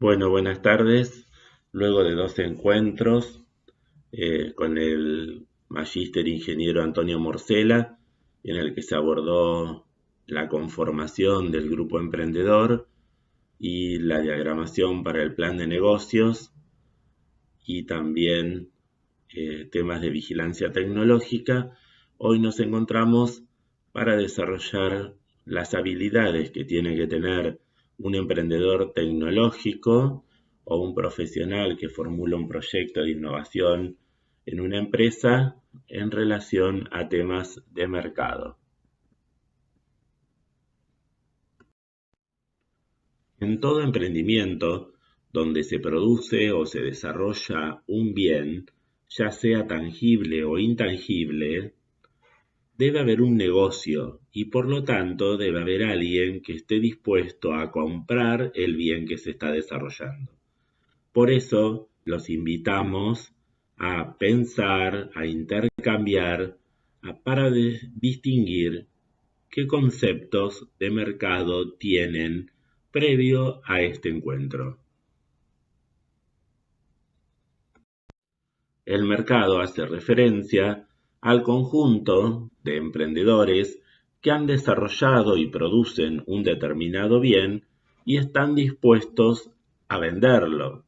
Bueno, buenas tardes. Luego de dos encuentros con el magíster ingeniero Antonio Morcela, en el que se abordó la conformación del grupo emprendedor y la diagramación para el plan de negocios y también temas de vigilancia tecnológica, hoy nos encontramos para desarrollar las habilidades que tiene que tener un emprendedor tecnológico o un profesional que formula un proyecto de innovación en una empresa en relación a temas de mercado. En todo emprendimiento donde se produce o se desarrolla un bien, ya sea tangible o intangible, debe haber un negocio y por lo tanto debe haber alguien que esté dispuesto a comprar el bien que se está desarrollando. Por eso los invitamos a pensar, a intercambiar, para distinguir qué conceptos de mercado tienen previo a este encuentro. El mercado hace referencia al conjunto de emprendedores que han desarrollado y producen un determinado bien y están dispuestos a venderlo,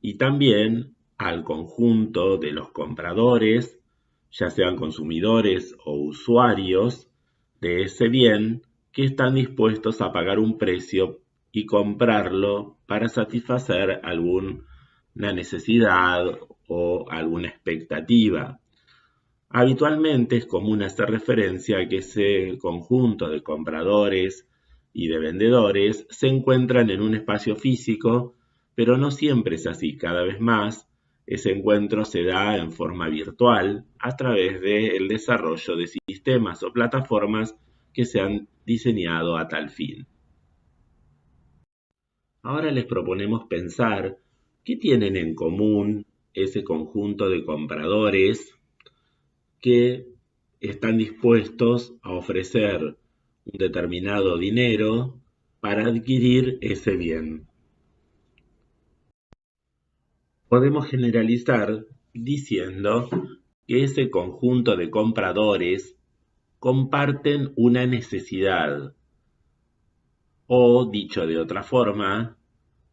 y también al conjunto de los compradores, ya sean consumidores o usuarios de ese bien, que están dispuestos a pagar un precio y comprarlo para satisfacer alguna necesidad o alguna expectativa. Habitualmente es común hacer referencia a que ese conjunto de compradores y de vendedores se encuentran en un espacio físico, pero no siempre es así. Cada vez más ese encuentro se da en forma virtual a través del desarrollo de sistemas o plataformas que se han diseñado a tal fin. Ahora les proponemos pensar qué tienen en común ese conjunto de compradores que están dispuestos a ofrecer un determinado dinero para adquirir ese bien. Podemos generalizar diciendo que ese conjunto de compradores comparten una necesidad o, dicho de otra forma,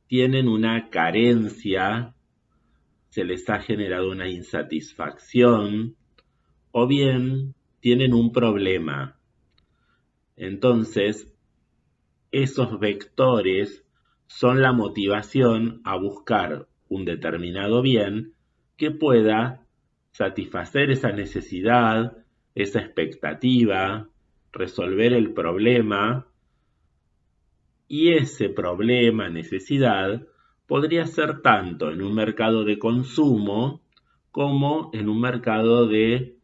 tienen una carencia, se les ha generado una insatisfacción o bien tienen un problema. Entonces, esos vectores son la motivación a buscar un determinado bien que pueda satisfacer esa necesidad, esa expectativa, resolver el problema, y ese problema, necesidad, podría ser tanto en un mercado de consumo como en un mercado de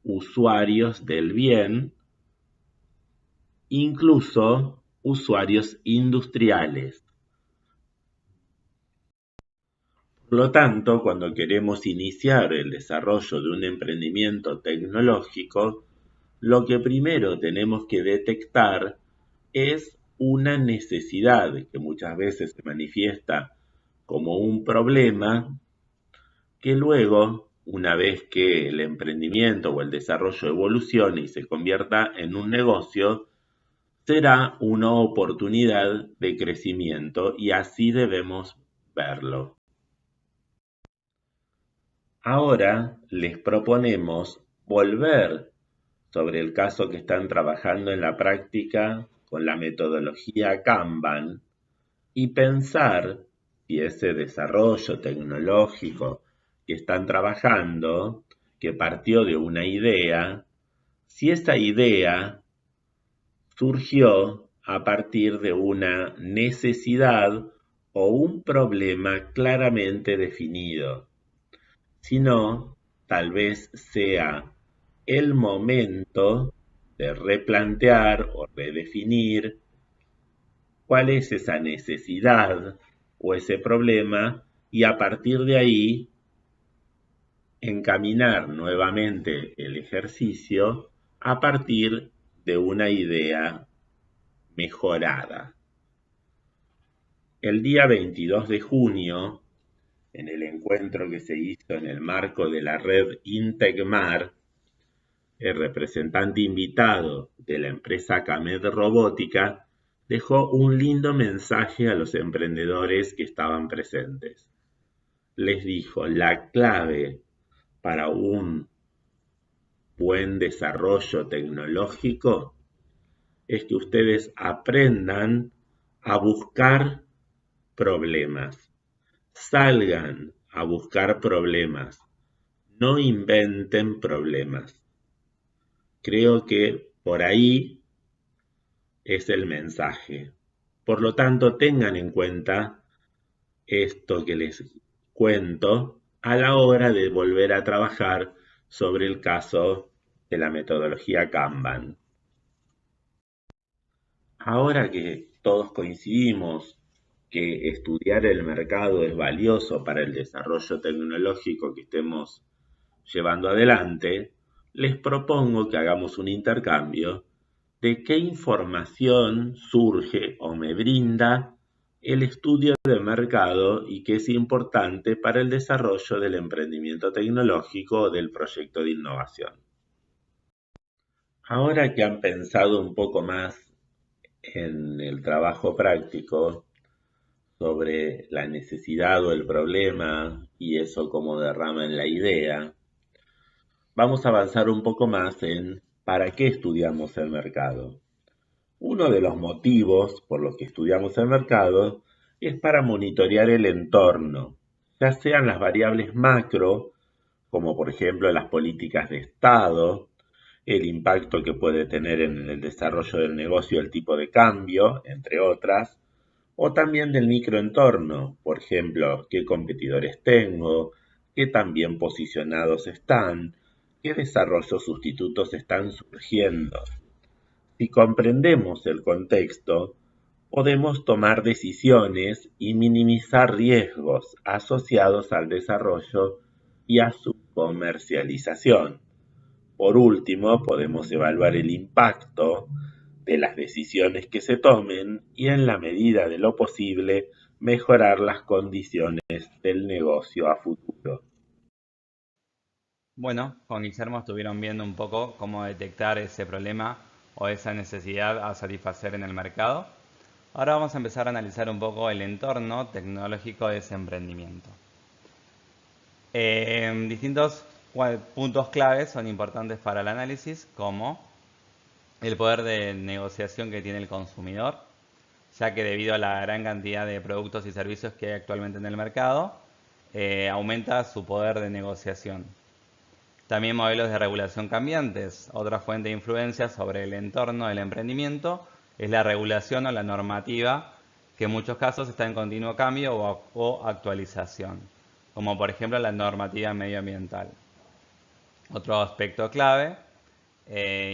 usuarios del bien, incluso usuarios industriales. Por lo tanto, cuando queremos iniciar el desarrollo de un emprendimiento tecnológico, lo que primero tenemos que detectar es una necesidad que muchas veces se manifiesta como un problema, que luego, una vez que el emprendimiento o el desarrollo evolucione y se convierta en un negocio, será una oportunidad de crecimiento, y así debemos verlo. Ahora les proponemos volver sobre el caso que están trabajando en la práctica con la metodología Kanban y pensar si ese desarrollo tecnológico que están trabajando, que partió de una idea, si esa idea surgió a partir de una necesidad o un problema claramente definido. Si no, tal vez sea el momento de replantear o redefinir cuál es esa necesidad o ese problema, y a partir de ahí encaminar nuevamente el ejercicio a partir de una idea mejorada. El día 22 de junio, en el encuentro que se hizo en el marco de la red Intecmar, el representante invitado de la empresa Camed Robótica dejó un lindo mensaje a los emprendedores que estaban presentes. Les dijo: la clave para un buen desarrollo tecnológico es que ustedes aprendan a buscar problemas, salgan a buscar problemas, no inventen problemas. Creo que por ahí es el mensaje. Por lo tanto, tengan en cuenta esto que les cuento a la hora de volver a trabajar sobre el caso de la metodología Kanban. Ahora que todos coincidimos que estudiar el mercado es valioso para el desarrollo tecnológico que estemos llevando adelante, les propongo que hagamos un intercambio de qué información surge o me brinda el estudio de mercado y que es importante para el desarrollo del emprendimiento tecnológico o del proyecto de innovación. Ahora que han pensado un poco más en el trabajo práctico sobre la necesidad o el problema y eso como derrama en la idea, vamos a avanzar un poco más en para qué estudiamos el mercado. Uno de los motivos por los que estudiamos el mercado es para monitorear el entorno, ya sean las variables macro, como por ejemplo las políticas de Estado, el impacto que puede tener en el desarrollo del negocio el tipo de cambio, entre otras, o también del microentorno, por ejemplo, qué competidores tengo, qué tan bien posicionados están, qué desarrollos sustitutos están surgiendo. Si comprendemos el contexto, podemos tomar decisiones y minimizar riesgos asociados al desarrollo y a su comercialización. Por último, podemos evaluar el impacto de las decisiones que se tomen y, en la medida de lo posible, mejorar las condiciones del negocio a futuro. Bueno, con Guillermo estuvieron viendo un poco cómo detectar ese problema o esa necesidad a satisfacer en el mercado. Ahora vamos a empezar a analizar un poco el entorno tecnológico de ese emprendimiento. Distintos puntos claves son importantes para el análisis, como el poder de negociación que tiene el consumidor, ya que debido a la gran cantidad de productos y servicios que hay actualmente en el mercado, aumenta su poder de negociación. También modelos de regulación cambiantes. Otra fuente de influencia sobre el entorno del emprendimiento es la regulación o la normativa, que en muchos casos está en continuo cambio o actualización, como por ejemplo la normativa medioambiental. Otro aspecto clave,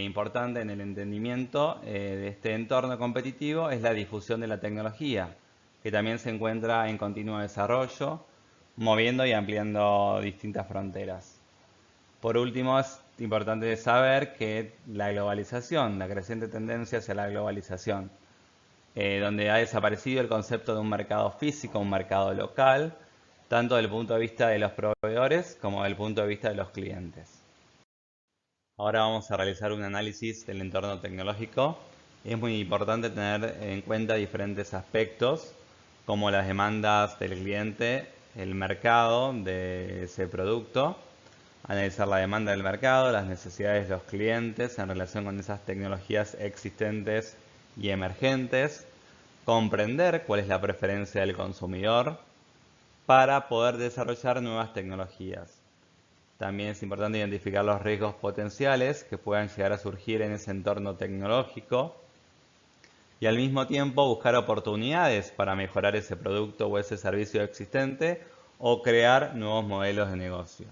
importante en el entendimiento de este entorno competitivo, es la difusión de la tecnología, que también se encuentra en continuo desarrollo, moviendo y ampliando distintas fronteras. Por último, es importante saber que la globalización, la creciente tendencia hacia la globalización, donde ha desaparecido el concepto de un mercado físico, un mercado local, tanto desde el punto de vista de los proveedores como desde el punto de vista de los clientes. Ahora vamos a realizar un análisis del entorno tecnológico. Es muy importante tener en cuenta diferentes aspectos, como las demandas del cliente, el mercado de ese producto, analizar la demanda del mercado, las necesidades de los clientes en relación con esas tecnologías existentes y emergentes, comprender cuál es la preferencia del consumidor para poder desarrollar nuevas tecnologías. También es importante identificar los riesgos potenciales que puedan llegar a surgir en ese entorno tecnológico y al mismo tiempo buscar oportunidades para mejorar ese producto o ese servicio existente o crear nuevos modelos de negocio.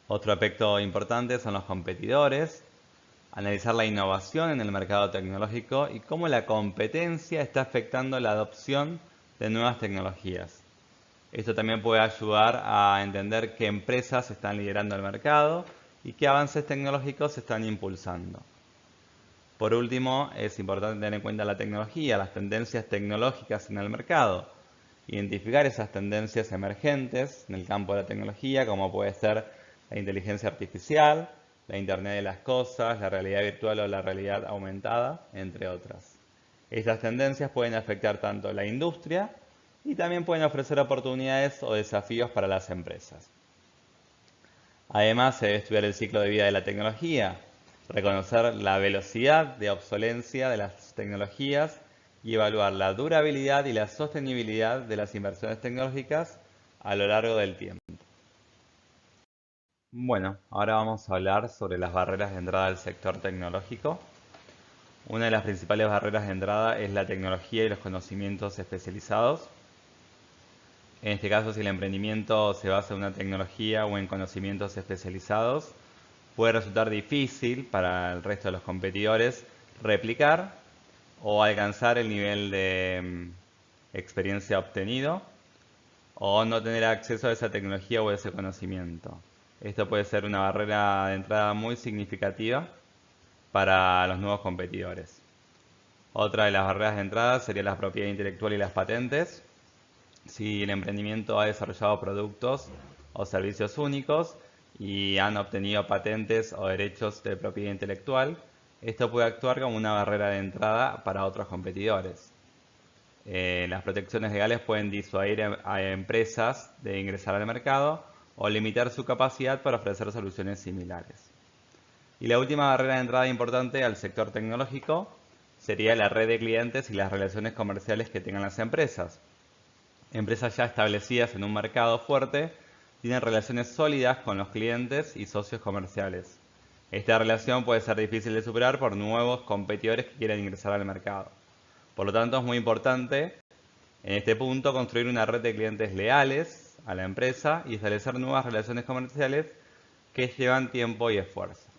Otro aspecto importante son los competidores, analizar la innovación en el mercado tecnológico y cómo la competencia está afectando la adopción de nuevas tecnologías. Esto también puede ayudar a entender qué empresas están liderando el mercado y qué avances tecnológicos se están impulsando. Por último, es importante tener en cuenta la tecnología, las tendencias tecnológicas en el mercado. Identificar esas tendencias emergentes en el campo de la tecnología, como puede ser la inteligencia artificial, la Internet de las cosas, la realidad virtual o la realidad aumentada, entre otras. Estas tendencias pueden afectar tanto la industria y también pueden ofrecer oportunidades o desafíos para las empresas. Además, se debe estudiar el ciclo de vida de la tecnología, reconocer la velocidad de obsolencia de las tecnologías y evaluar la durabilidad y la sostenibilidad de las inversiones tecnológicas a lo largo del tiempo. Bueno, ahora vamos a hablar sobre las barreras de entrada al sector tecnológico. Una de las principales barreras de entrada es la tecnología y los conocimientos especializados. En este caso, si el emprendimiento se basa en una tecnología o en conocimientos especializados, puede resultar difícil para el resto de los competidores replicar o alcanzar el nivel de experiencia obtenido o no tener acceso a esa tecnología o a ese conocimiento. Esto puede ser una barrera de entrada muy significativa para los nuevos competidores. Otra de las barreras de entrada sería la propiedad intelectual y las patentes. Si el emprendimiento ha desarrollado productos o servicios únicos y han obtenido patentes o derechos de propiedad intelectual, esto puede actuar como una barrera de entrada para otros competidores. Las protecciones legales pueden disuadir a empresas de ingresar al mercado o limitar su capacidad para ofrecer soluciones similares. Y la última barrera de entrada importante al sector tecnológico sería la red de clientes y las relaciones comerciales que tengan las empresas. Empresas ya establecidas en un mercado fuerte tienen relaciones sólidas con los clientes y socios comerciales. Esta relación puede ser difícil de superar por nuevos competidores que quieran ingresar al mercado. Por lo tanto, es muy importante en este punto construir una red de clientes leales a la empresa y establecer nuevas relaciones comerciales que llevan tiempo y esfuerzo.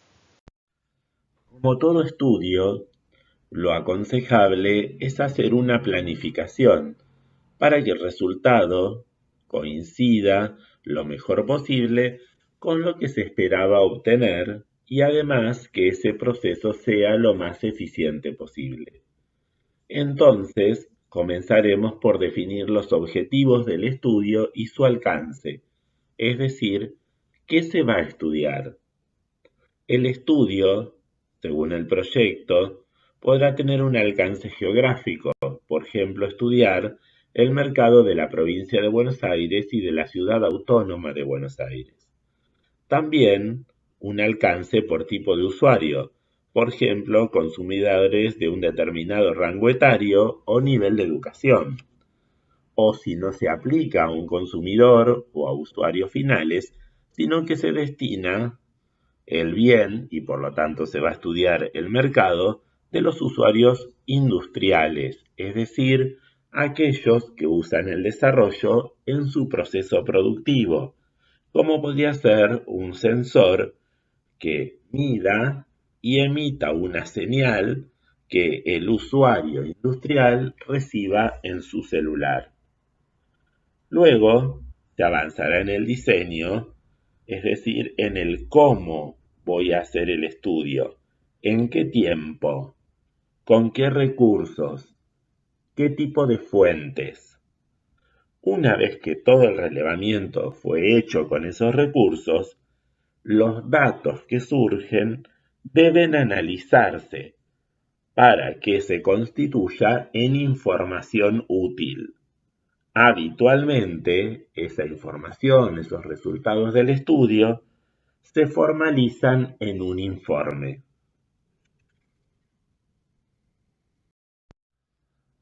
Como todo estudio, lo aconsejable es hacer una planificación para que el resultado coincida lo mejor posible con lo que se esperaba obtener y además que ese proceso sea lo más eficiente posible. Entonces, comenzaremos por definir los objetivos del estudio y su alcance, es decir, ¿qué se va a estudiar? El estudio, según el proyecto, podrá tener un alcance geográfico, por ejemplo, estudiar el mercado de la provincia de Buenos Aires y de la ciudad autónoma de Buenos Aires. También un alcance por tipo de usuario, por ejemplo, consumidores de un determinado rango etario o nivel de educación. O si no se aplica a un consumidor o a usuarios finales, sino que se destina el bien, y por lo tanto se va a estudiar el mercado, de los usuarios industriales, es decir, aquellos que usan el desarrollo en su proceso productivo, como podría ser un sensor que mida y emita una señal que el usuario industrial reciba en su celular. Luego se avanzará en el diseño, es decir, en el cómo voy a hacer el estudio, en qué tiempo, con qué recursos, qué tipo de fuentes. Una vez que todo el relevamiento fue hecho con esos recursos, los datos que surgen deben analizarse para que se constituya en información útil. Habitualmente, esa información, esos resultados del estudio, se formalizan en un informe.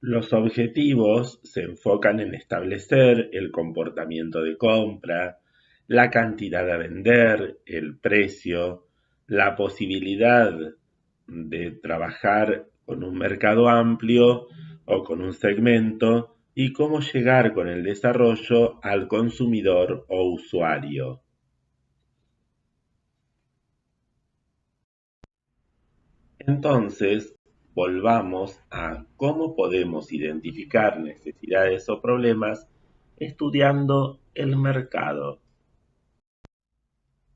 Los objetivos se enfocan en establecer el comportamiento de compra, la cantidad a vender, el precio, la posibilidad de trabajar con un mercado amplio o con un segmento y cómo llegar con el desarrollo al consumidor o usuario. Entonces, volvamos a cómo podemos identificar necesidades o problemas estudiando el mercado.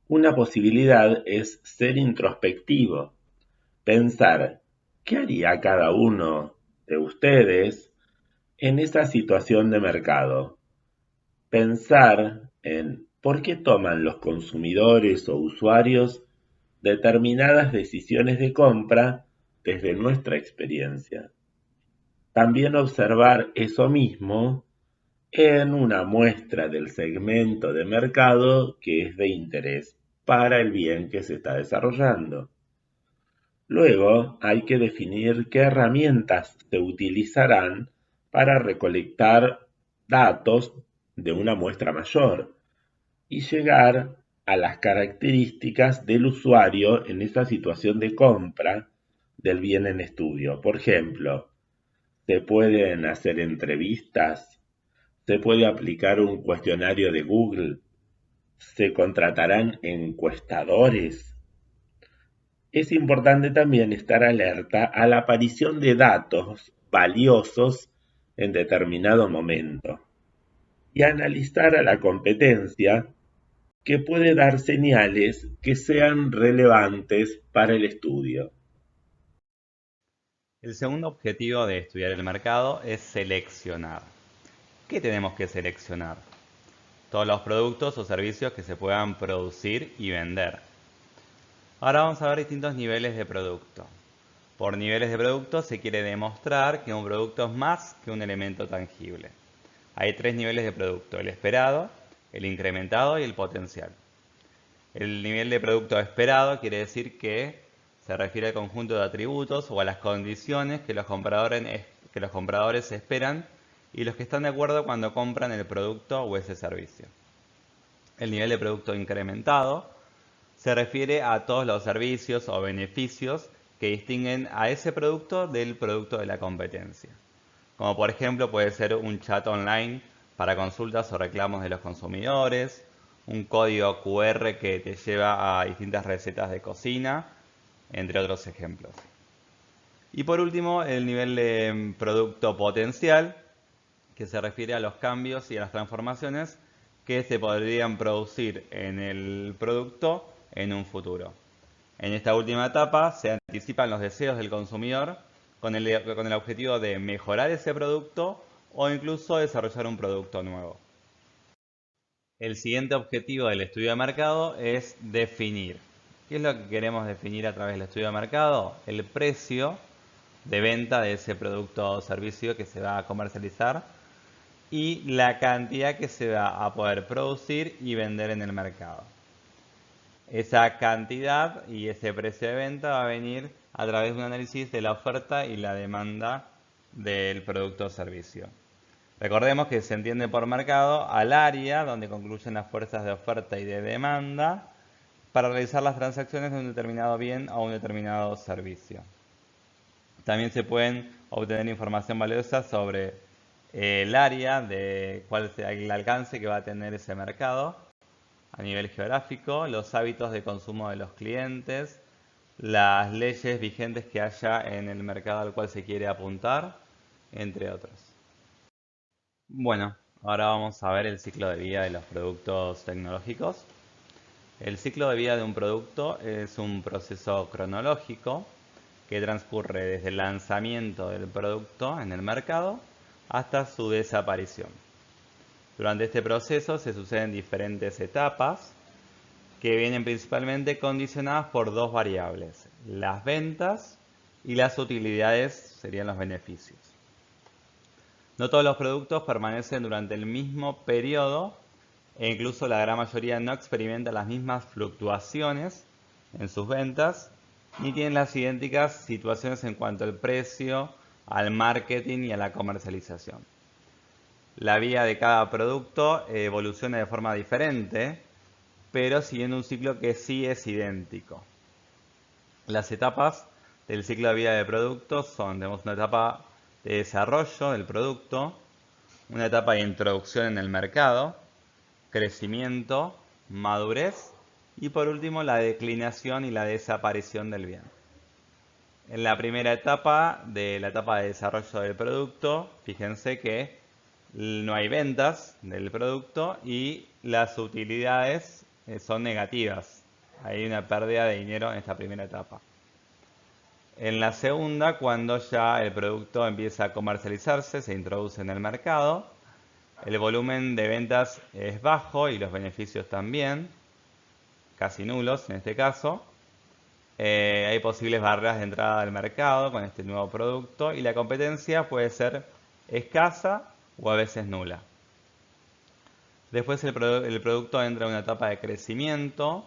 Una posibilidad es ser introspectivo, pensar ¿Qué haría cada uno de ustedes en esa situación de mercado? Pensar en por qué toman los consumidores o usuarios determinadas decisiones de compra desde nuestra experiencia. También observar eso mismo en una muestra del segmento de mercado que es de interés para el bien que se está desarrollando. Luego hay que definir qué herramientas se utilizarán para recolectar datos de una muestra mayor y llegar a las características del usuario en esa situación de compra del bien en estudio. Por ejemplo, se pueden hacer entrevistas, se puede aplicar un cuestionario de Google, se contratarán encuestadores. Es importante también estar alerta a la aparición de datos valiosos en determinado momento y analizar a la competencia que puede dar señales que sean relevantes para el estudio. El segundo objetivo de estudiar el mercado es seleccionar. ¿Qué tenemos que seleccionar? Todos los productos o servicios que se puedan producir y vender. Ahora vamos a ver distintos niveles de producto. Por niveles de producto se quiere demostrar que un producto es más que un elemento tangible. Hay tres niveles de producto: el esperado, el incrementado y el potencial. El nivel de producto esperado quiere decir que se refiere al conjunto de atributos o a las condiciones que los compradores esperan y los que están de acuerdo cuando compran el producto o ese servicio. El nivel de producto incrementado se refiere a todos los servicios o beneficios que distinguen a ese producto del producto de la competencia. Como por ejemplo puede ser un chat online para consultas o reclamos de los consumidores, un código QR que te lleva a distintas recetas de cocina, entre otros ejemplos. Y por último, el nivel de producto potencial, que se refiere a los cambios y a las transformaciones que se podrían producir en el producto en un futuro. En esta última etapa se anticipan los deseos del consumidor con el objetivo de mejorar ese producto o incluso desarrollar un producto nuevo. El siguiente objetivo del estudio de mercado es definir. ¿Qué es lo que queremos definir a través del estudio de mercado? El precio de venta de ese producto o servicio que se va a comercializar y la cantidad que se va a poder producir y vender en el mercado. Esa cantidad y ese precio de venta va a venir a través de un análisis de la oferta y la demanda del producto o servicio. Recordemos que se entiende por mercado al área donde concluyen las fuerzas de oferta y de demanda para realizar las transacciones de un determinado bien o un determinado servicio. También se pueden obtener información valiosa sobre el área, de cuál es el alcance que va a tener ese mercado a nivel geográfico, los hábitos de consumo de los clientes, las leyes vigentes que haya en el mercado al cual se quiere apuntar, entre otros. Bueno, ahora vamos a ver el ciclo de vida de los productos tecnológicos. El ciclo de vida de un producto es un proceso cronológico que transcurre desde el lanzamiento del producto en el mercado hasta su desaparición. Durante este proceso se suceden diferentes etapas que vienen principalmente condicionadas por dos variables: las ventas y las utilidades, serían los beneficios. No todos los productos permanecen durante el mismo periodo e incluso la gran mayoría no experimenta las mismas fluctuaciones en sus ventas ni tienen las idénticas situaciones en cuanto al precio, al marketing y a la comercialización. La vida de cada producto evoluciona de forma diferente, pero siguiendo un ciclo que sí es idéntico. Las etapas del ciclo de vida de productos son: tenemos una etapa de desarrollo del producto, una etapa de introducción en el mercado, crecimiento, madurez y por último la declinación y la desaparición del bien. En la primera etapa, de la etapa de desarrollo del producto, fíjense que no hay ventas del producto y las utilidades son negativas. Hay una pérdida de dinero en esta primera etapa. En la segunda, cuando ya el producto empieza a comercializarse, se introduce en el mercado, el volumen de ventas es bajo y los beneficios también, casi nulos en este caso. Hay posibles barreras de entrada al mercado con este nuevo producto y la competencia puede ser escasa o a veces nula. Después el producto entra en una etapa de crecimiento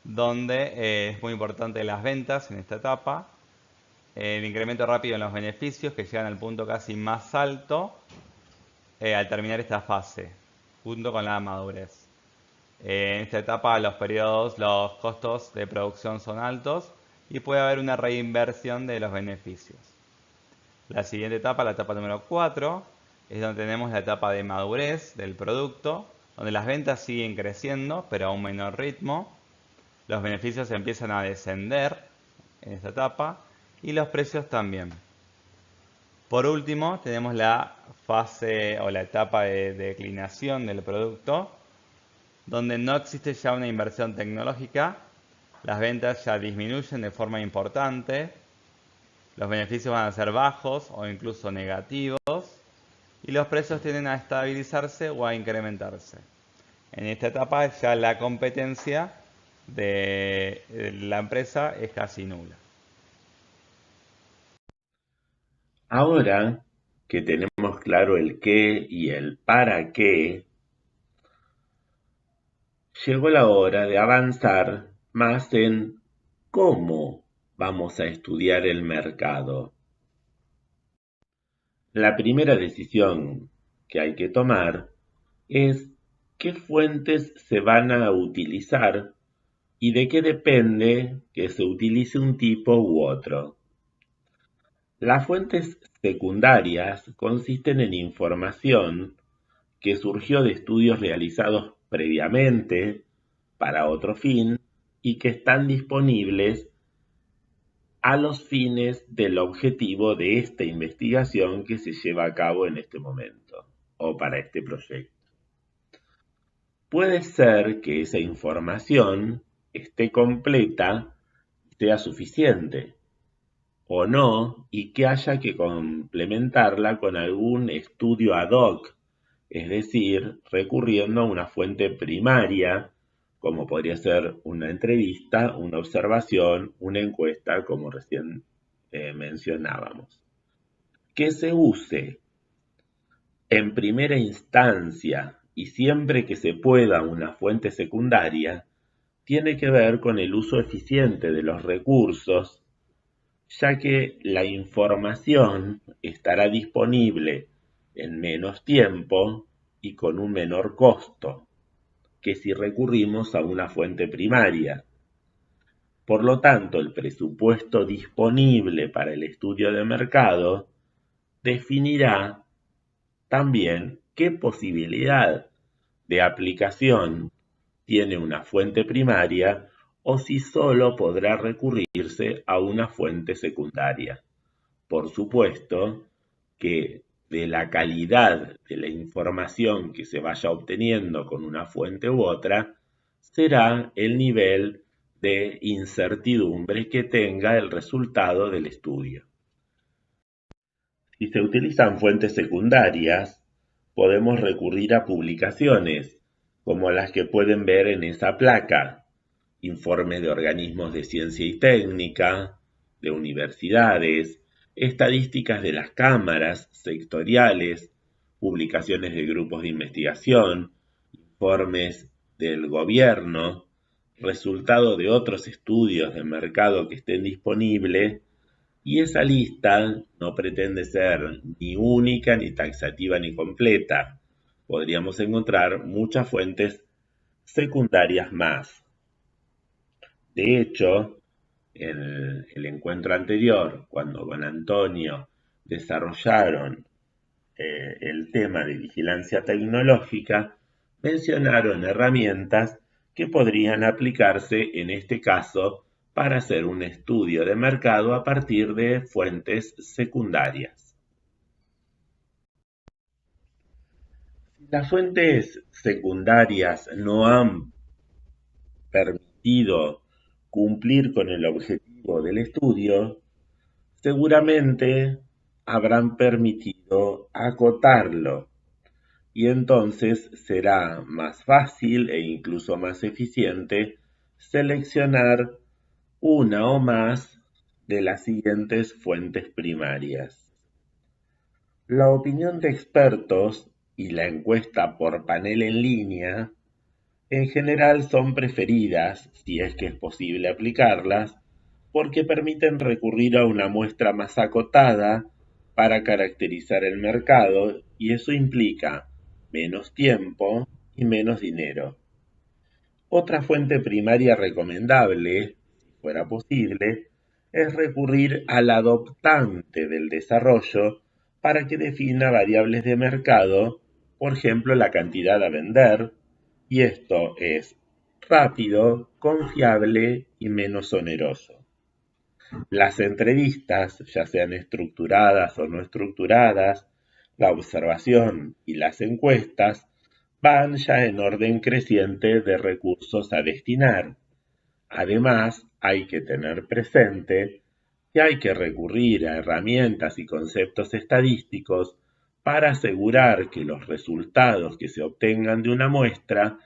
donde es muy importante las ventas en esta etapa, el incremento rápido en los beneficios que llegan al punto casi más alto al terminar esta fase, junto con la madurez. En esta etapa los costos de producción son altos y puede haber una reinversión de los beneficios. La siguiente etapa, la etapa número 4, es donde tenemos la etapa de madurez del producto, donde las ventas siguen creciendo, pero a un menor ritmo. Los beneficios empiezan a descender en esta etapa y los precios también. Por último, tenemos la fase o la etapa de declinación del producto, donde no existe ya una inversión tecnológica, las ventas ya disminuyen de forma importante, los beneficios van a ser bajos o incluso negativos y los precios tienden a estabilizarse o a incrementarse. En esta etapa ya la competencia de la empresa es casi nula. Ahora que tenemos claro el qué y el para qué, llegó la hora de avanzar más en cómo vamos a estudiar el mercado. La primera decisión que hay que tomar es qué fuentes se van a utilizar y de qué depende que se utilice un tipo u otro. Las fuentes secundarias consisten en información que surgió de estudios realizados previamente para otro fin y que están disponibles a los fines del objetivo de esta investigación que se lleva a cabo en este momento o para este proyecto. Puede ser que esa información esté completa y sea suficiente, o no, y que haya que complementarla con algún estudio ad hoc, es decir, recurriendo a una fuente primaria, como podría ser una entrevista, una observación, una encuesta, como recién mencionábamos. Que se use en primera instancia y siempre que se pueda una fuente secundaria, tiene que ver con el uso eficiente de los recursos, ya que la información estará disponible en menos tiempo y con un menor costo que si recurrimos a una fuente primaria. Por lo tanto, el presupuesto disponible para el estudio de mercado definirá también qué posibilidad de aplicación tiene una fuente primaria o si solo podrá recurrirse a una fuente secundaria. Por supuesto que de la calidad de la información que se vaya obteniendo con una fuente u otra será el nivel de incertidumbre que tenga el resultado del estudio. Si se utilizan fuentes secundarias, podemos recurrir a publicaciones, como las que pueden ver en esa placa, informes de organismos de ciencia y técnica, de universidades, estadísticas de las cámaras sectoriales, publicaciones de grupos de investigación, informes del gobierno, resultado de otros estudios de mercado que estén disponibles, y esa lista no pretende ser ni única, ni taxativa, ni completa. Podríamos encontrar muchas fuentes secundarias más. De hecho, en el encuentro anterior, cuando con Antonio desarrollaron el tema de vigilancia tecnológica, mencionaron herramientas que podrían aplicarse en este caso para hacer un estudio de mercado a partir de fuentes secundarias. Si las fuentes secundarias no han permitido cumplir con el objetivo del estudio, seguramente habrán permitido acotarlo y entonces será más fácil e incluso más eficiente seleccionar una o más de las siguientes fuentes primarias. La opinión de expertos y la encuesta por panel en línea en general son preferidas, si es que es posible aplicarlas, porque permiten recurrir a una muestra más acotada para caracterizar el mercado y eso implica menos tiempo y menos dinero. Otra fuente primaria recomendable, si fuera posible, es recurrir al adoptante del desarrollo para que defina variables de mercado, por ejemplo la cantidad a vender, y esto es rápido, confiable y menos oneroso. Las entrevistas, ya sean estructuradas o no estructuradas, la observación y las encuestas van ya en orden creciente de recursos a destinar. Además, hay que tener presente que hay que recurrir a herramientas y conceptos estadísticos para asegurar que los resultados que se obtengan de una muestra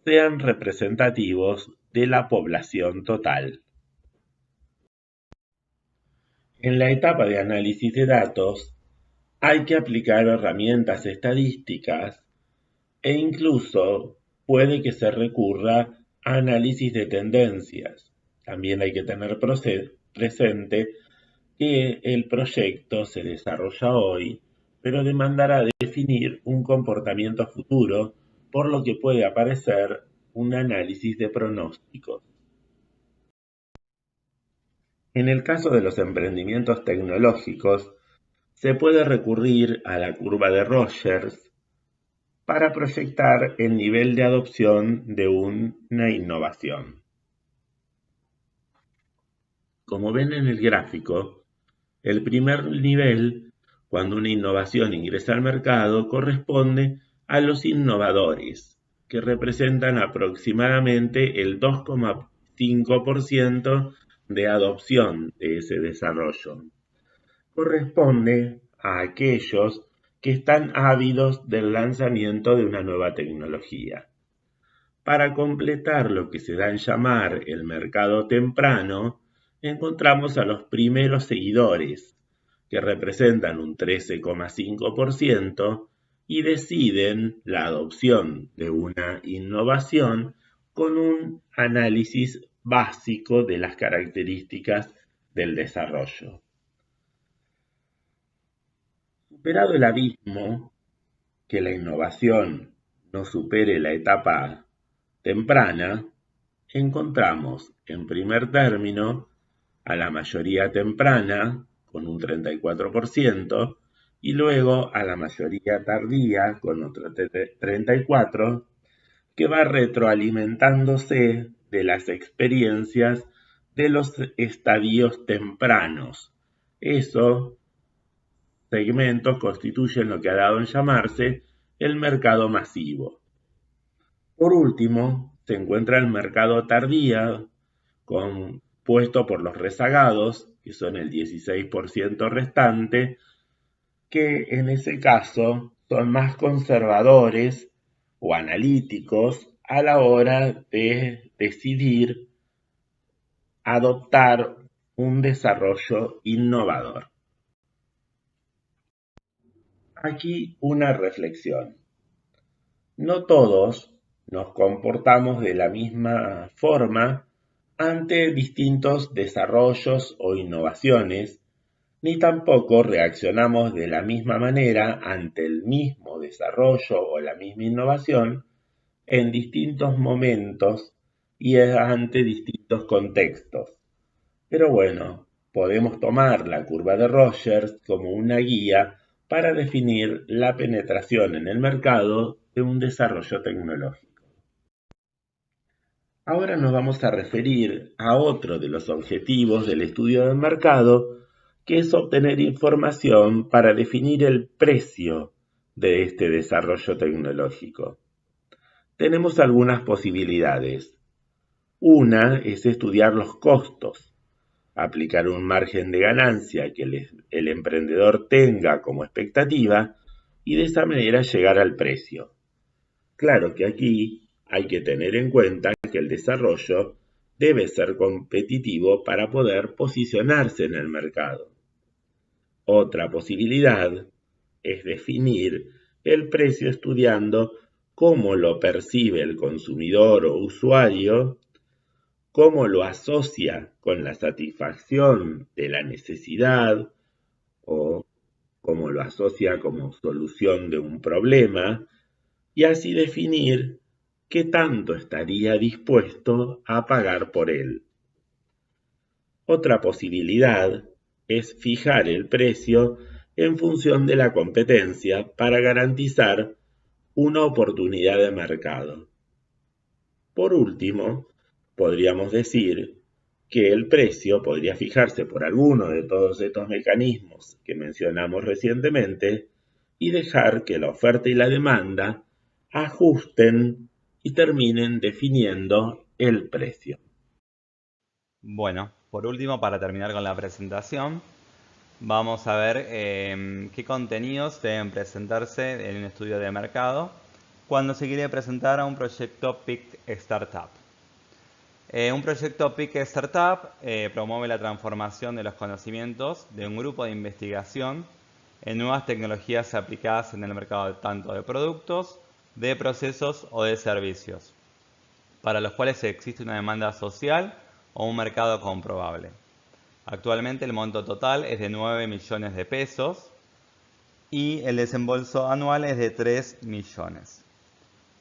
sean representativos de la población total. En la etapa de análisis de datos, hay que aplicar herramientas estadísticas e incluso puede que se recurra a análisis de tendencias. También hay que tener presente que el proyecto se desarrolla hoy, pero demandará definir un comportamiento futuro, por lo que puede aparecer un análisis de pronósticos. En el caso de los emprendimientos tecnológicos, se puede recurrir a la curva de Rogers para proyectar el nivel de adopción de una innovación. Como ven en el gráfico, el primer nivel, cuando una innovación ingresa al mercado, corresponde a los innovadores, que representan aproximadamente el 2,5% de adopción de ese desarrollo. Corresponde a aquellos que están ávidos del lanzamiento de una nueva tecnología. Para completar lo que se da en llamar el mercado temprano, encontramos a los primeros seguidores, que representan un 13,5% y deciden la adopción de una innovación con un análisis básico de las características del desarrollo. Superado el abismo, que la innovación no supere la etapa temprana, encontramos en primer término a la mayoría temprana con un 34% y luego a la mayoría tardía con otro 34%, que va retroalimentándose de las experiencias de los estadios tempranos. Esos segmentos constituyen lo que ha dado en llamarse el mercado masivo. Por último, se encuentra el mercado tardío, compuesto por los rezagados, que son el 16% restante, que en ese caso son más conservadores o analíticos a la hora de decidir adoptar un desarrollo innovador. Aquí una reflexión. No todos nos comportamos de la misma forma ante distintos desarrollos o innovaciones, ni tampoco reaccionamos de la misma manera ante el mismo desarrollo o la misma innovación en distintos momentos y ante distintos contextos. Pero bueno, podemos tomar la curva de Rogers como una guía para definir la penetración en el mercado de un desarrollo tecnológico. Ahora nos vamos a referir a otro de los objetivos del estudio del mercado, que es obtener información para definir el precio de este desarrollo tecnológico. Tenemos algunas posibilidades. Una es estudiar los costos. aplicar un margen de ganancia que el emprendedor tenga como expectativa y de esa manera llegar al precio. Claro que aquí hay que tener en cuenta que el desarrollo debe ser competitivo para poder posicionarse en el mercado. Otra posibilidad es definir el precio estudiando cómo lo percibe el consumidor o usuario, cómo lo asocia con la satisfacción de la necesidad o cómo lo asocia como solución de un problema, y así definir qué tanto estaría dispuesto a pagar por él. Otra posibilidad es fijar el precio en función de la competencia para garantizar una oportunidad de mercado. Por último, podríamos decir que el precio podría fijarse por alguno de todos estos mecanismos que mencionamos recientemente y dejar que la oferta y la demanda ajusten y terminen definiendo el precio. Bueno, por último, para terminar con la presentación, vamos a ver qué contenidos deben presentarse en un estudio de mercado cuando se quiere presentar a un proyecto PIC Startup. Un proyecto PIC Startup promueve la transformación de los conocimientos de un grupo de investigación en nuevas tecnologías aplicadas en el mercado tanto de productos, de procesos o de servicios, para los cuales existe una demanda social o un mercado comprobable. Actualmente el monto total es de 9 millones de pesos y el desembolso anual es de 3 millones.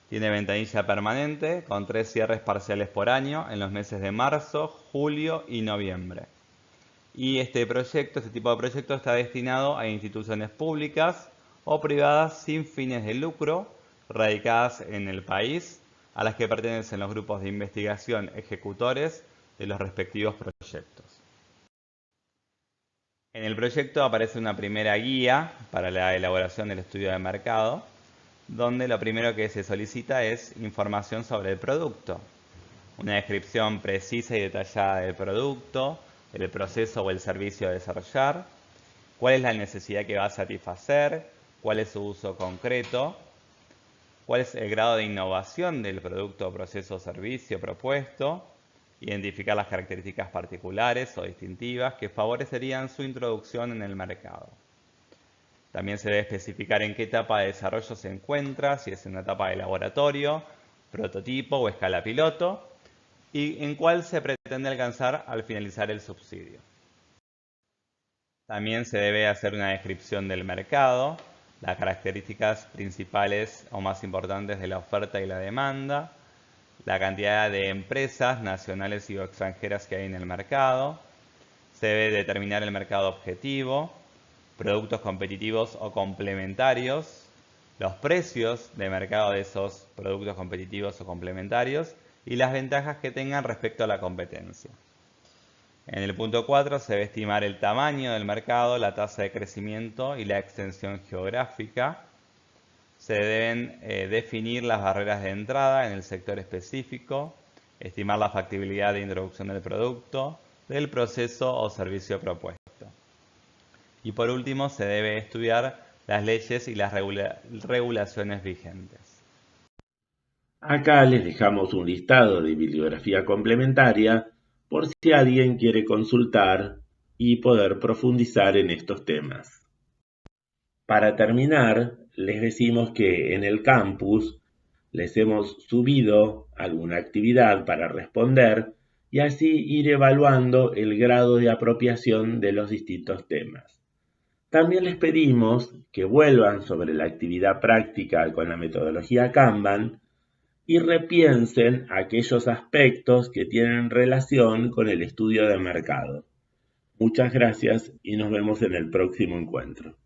Tiene ventanilla permanente con 3 cierres parciales por año en los meses de marzo, julio y noviembre. Y este tipo de proyecto está destinado a instituciones públicas o privadas sin fines de lucro, radicadas en el país, a las que pertenecen los grupos de investigación ejecutores de los respectivos proyectos. En el proyecto aparece una primera guía para la elaboración del estudio de mercado, donde lo primero que se solicita es información sobre el producto, una descripción precisa y detallada del producto, el proceso o el servicio a desarrollar, cuál es la necesidad que va a satisfacer, cuál es su uso concreto, cuál es el grado de innovación del producto, proceso o servicio propuesto, identificar las características particulares o distintivas que favorecerían su introducción en el mercado. También se debe especificar en qué etapa de desarrollo se encuentra, si es en una etapa de laboratorio, prototipo o escala piloto, y en cuál se pretende alcanzar al finalizar el subsidio. También se debe hacer una descripción del mercado, las características principales o más importantes de la oferta y la demanda, la cantidad de empresas nacionales y extranjeras que hay en el mercado, se debe determinar el mercado objetivo, productos competitivos o complementarios, los precios de mercado de esos productos competitivos o complementarios y las ventajas que tengan respecto a la competencia. En el punto 4 se debe estimar el tamaño del mercado, la tasa de crecimiento y la extensión geográfica. Se deben definir las barreras de entrada en el sector específico, estimar la factibilidad de introducción del producto, del proceso o servicio propuesto. Y por último, se debe estudiar las leyes y las regulaciones vigentes. Acá les dejamos un listado de bibliografía complementaria por si alguien quiere consultar y poder profundizar en estos temas. Para terminar, les decimos que en el campus les hemos subido alguna actividad para responder y así ir evaluando el grado de apropiación de los distintos temas. También les pedimos que vuelvan sobre la actividad práctica con la metodología Kanban y repiensen aquellos aspectos que tienen relación con el estudio de mercado. Muchas gracias y nos vemos en el próximo encuentro.